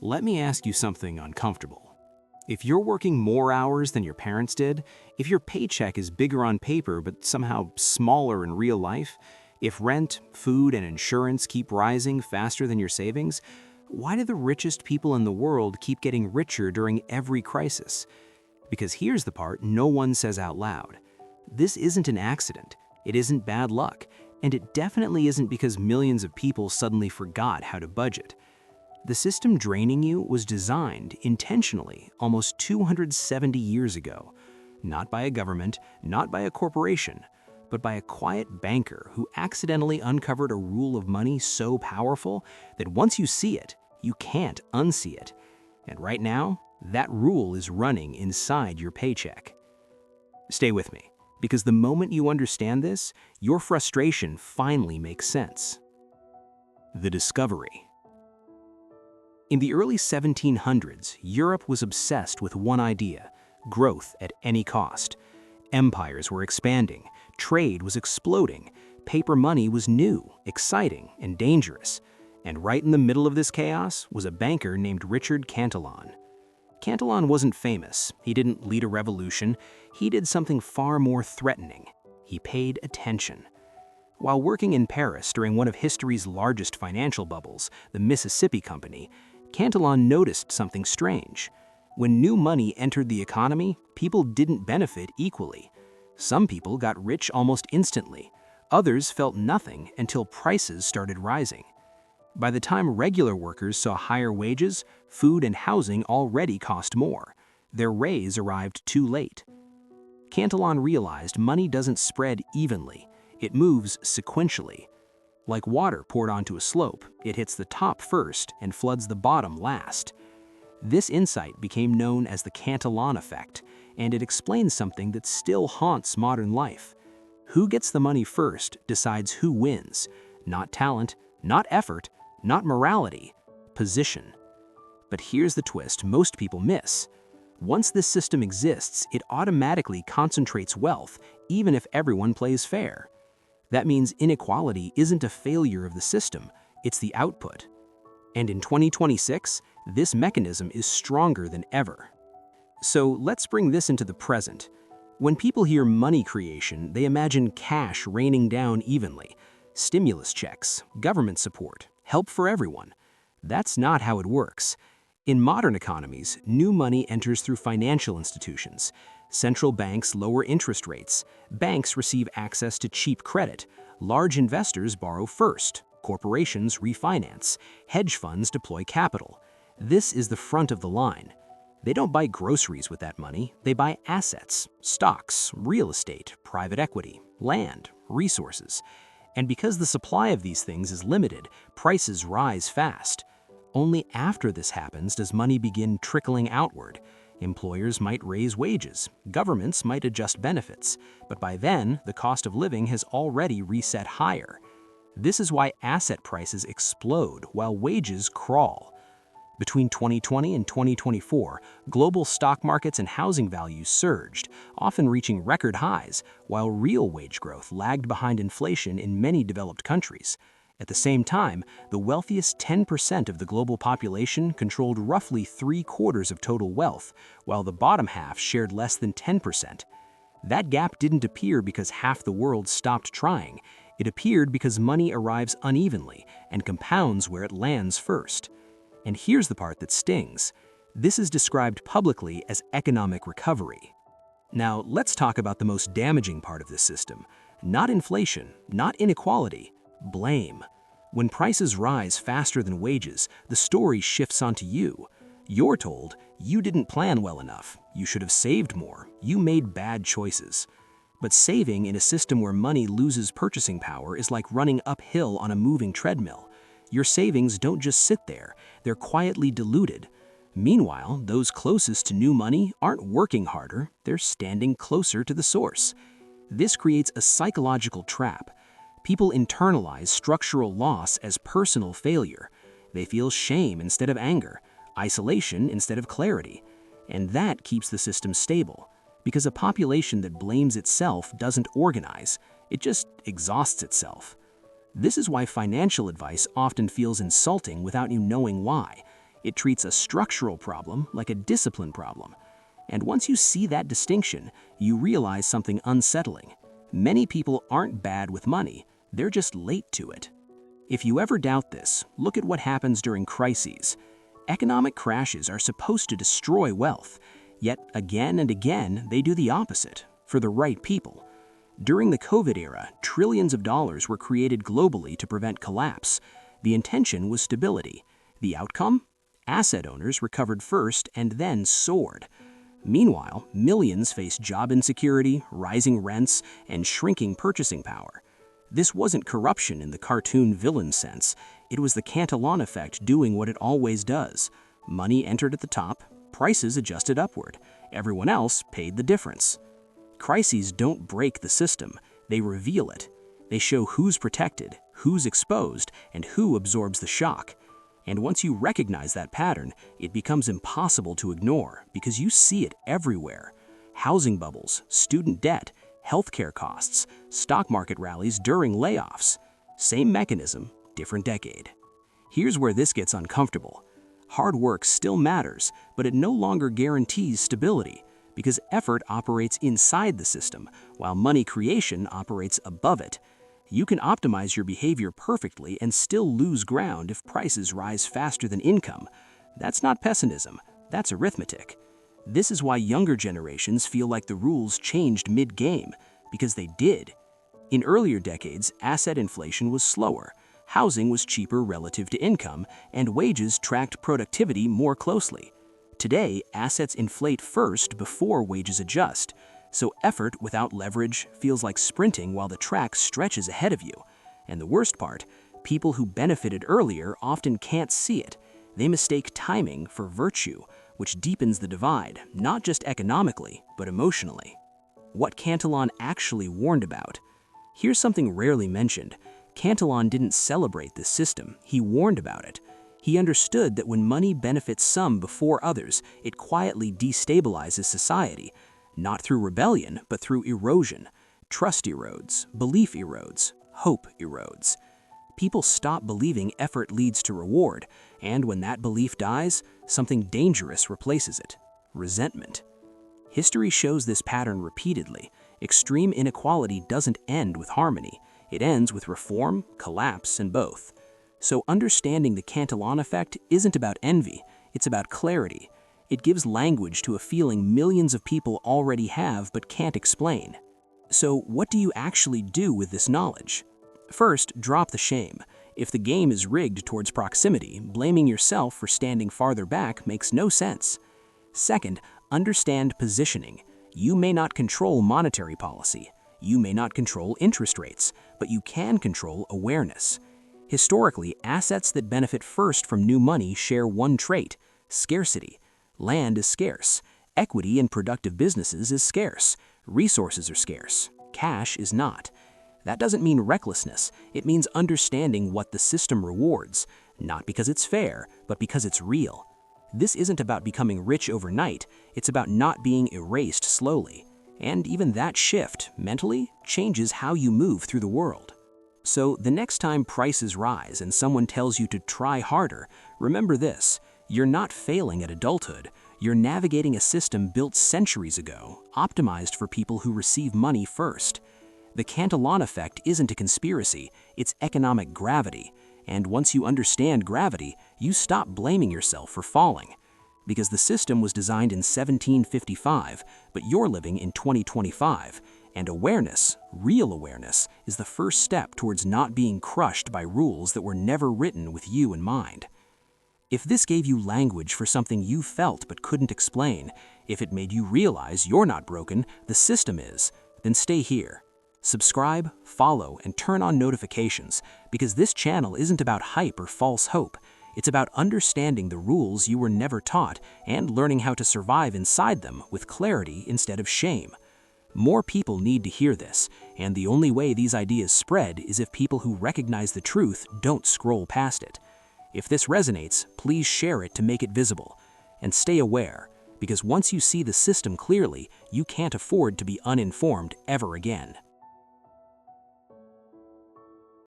Let me ask you something uncomfortable. If you're working more hours than your parents did, if your paycheck is bigger on paper but somehow smaller in real life, if rent, food, and insurance keep rising faster than your savings, why do the richest people in the world keep getting richer during every crisis? Because here's the part no one says out loud. This isn't an accident, it isn't bad luck, and it definitely isn't because millions of people suddenly forgot how to budget. The system draining you was designed intentionally almost 270 years ago, not by a government, not by a corporation, but by a quiet banker who accidentally uncovered a rule of money so powerful that once you see it, you can't unsee it. And right now, that rule is running inside your paycheck. Stay with me, because the moment you understand this, your frustration finally makes sense. The discovery. In the early 1700s, Europe was obsessed with one idea: growth at any cost. Empires were expanding, trade was exploding, paper money was new, exciting, and dangerous. And right in the middle of this chaos was a banker named Richard Cantillon. Cantillon wasn't famous, he didn't lead a revolution, he did something far more threatening. He paid attention. While working in Paris during one of history's largest financial bubbles, the Mississippi Company, Cantillon noticed something strange. When new money entered the economy, people didn't benefit equally. Some people got rich almost instantly. Others felt nothing until prices started rising. By the time regular workers saw higher wages, food and housing already cost more. Their raise arrived too late. Cantillon realized money doesn't spread evenly. It moves sequentially. Like water poured onto a slope, it hits the top first and floods the bottom last. This insight became known as the Cantillon Effect, and it explains something that still haunts modern life. Who gets the money first decides who wins. Not talent, not effort, not morality, position. But here's the twist most people miss. Once this system exists, it automatically concentrates wealth, even if everyone plays fair. That means inequality isn't a failure of the system, it's the output. And in 2026, this mechanism is stronger than ever. So let's bring this into the present. When people hear money creation, they imagine cash raining down evenly, stimulus checks, government support, help for everyone. That's not how it works. In modern economies, new money enters through financial institutions. Central banks lower interest rates. Banks receive access to cheap credit. Large investors borrow first. Corporations refinance. Hedge funds deploy capital. This is the front of the line. They don't buy groceries with that money. They buy assets, stocks, real estate, private equity, land, resources. And because the supply of these things is limited, prices rise fast. Only after this happens does money begin trickling outward. Employers might raise wages, governments might adjust benefits, but by then, the cost of living has already reset higher. This is why asset prices explode while wages crawl. Between 2020 and 2024, global stock markets and housing values surged, often reaching record highs, while real wage growth lagged behind inflation in many developed countries. At the same time, the wealthiest 10% of the global population controlled roughly 3/4 of total wealth, while the bottom half shared less than 10%. That gap didn't appear because half the world stopped trying. It appeared because money arrives unevenly and compounds where it lands first. And here's the part that stings. This is described publicly as economic recovery. Now, let's talk about the most damaging part of this system. Not inflation, not inequality, blame. When prices rise faster than wages, the story shifts onto you. You're told, you didn't plan well enough, you should have saved more, you made bad choices. But saving in a system where money loses purchasing power is like running uphill on a moving treadmill. Your savings don't just sit there, they're quietly diluted. Meanwhile, those closest to new money aren't working harder, they're standing closer to the source. This creates a psychological trap. People internalize structural loss as personal failure. They feel shame instead of anger, isolation instead of clarity. And that keeps the system stable, because a population that blames itself doesn't organize, it just exhausts itself. This is why financial advice often feels insulting without you knowing why. It treats a structural problem like a discipline problem. And once you see that distinction, you realize something unsettling. Many people aren't bad with money, they're just late to it. If you ever doubt this, look at what happens during crises. Economic crashes are supposed to destroy wealth, yet again and again they do the opposite, for the right people. During the COVID era, trillions of dollars were created globally to prevent collapse. The intention was stability. The outcome? Asset owners recovered first and then soared. Meanwhile, millions faced job insecurity, rising rents, and shrinking purchasing power. This wasn't corruption in the cartoon villain sense. It was the Cantillon Effect doing what it always does. Money entered at the top, prices adjusted upward. Everyone else paid the difference. Crises don't break the system, they reveal it. They show who's protected, who's exposed, and who absorbs the shock. And once you recognize that pattern, it becomes impossible to ignore because you see it everywhere. Housing bubbles, student debt, healthcare costs, stock market rallies during layoffs. Same mechanism, different decade. Here's where this gets uncomfortable. Hard work still matters, but it no longer guarantees stability because effort operates inside the system, while money creation operates above it. You can optimize your behavior perfectly and still lose ground if prices rise faster than income. That's not pessimism, that's arithmetic. This is why younger generations feel like the rules changed mid-game, because they did. In earlier decades, asset inflation was slower, housing was cheaper relative to income, and wages tracked productivity more closely. Today, assets inflate first before wages adjust. So effort without leverage feels like sprinting while the track stretches ahead of you. And the worst part, people who benefited earlier often can't see it. They mistake timing for virtue, which deepens the divide, not just economically, but emotionally. What Cantillon actually warned about? Here's something rarely mentioned. Cantillon didn't celebrate this system, he warned about it. He understood that when money benefits some before others, it quietly destabilizes society. Not through rebellion, but through erosion. Trust erodes, belief erodes, hope erodes. People stop believing effort leads to reward, and when that belief dies, something dangerous replaces it: resentment. History shows this pattern repeatedly. Extreme inequality doesn't end with harmony. It ends with reform, collapse, and both. So understanding the Cantillon effect isn't about envy, it's about clarity. It gives language to a feeling millions of people already have but can't explain. So what do you actually do with this knowledge? First, drop the shame. If the game is rigged towards proximity, blaming yourself for standing farther back makes no sense. Second, understand positioning. You may not control monetary policy. You may not control interest rates, but you can control awareness. Historically, assets that benefit first from new money share one trait: scarcity. Land is scarce. Equity in productive businesses is scarce. Resources are scarce. Cash is not. That doesn't mean recklessness. It means understanding what the system rewards, not because it's fair, but because it's real. This isn't about becoming rich overnight. It's about not being erased slowly. And even that shift, mentally, changes how you move through the world. So the next time prices rise and someone tells you to try harder, remember this: you're not failing at adulthood. You're navigating a system built centuries ago, optimized for people who receive money first. The Cantillon effect isn't a conspiracy, it's economic gravity. And once you understand gravity, you stop blaming yourself for falling. Because the system was designed in 1755, but you're living in 2025. And awareness, real awareness, is the first step towards not being crushed by rules that were never written with you in mind. If this gave you language for something you felt but couldn't explain, if it made you realize you're not broken, the system is, then stay here. Subscribe, follow, and turn on notifications, because this channel isn't about hype or false hope. It's about understanding the rules you were never taught and learning how to survive inside them with clarity instead of shame. More people need to hear this, and the only way these ideas spread is if people who recognize the truth don't scroll past it. If this resonates, please share it to make it visible. And stay aware, because once you see the system clearly, you can't afford to be uninformed ever again.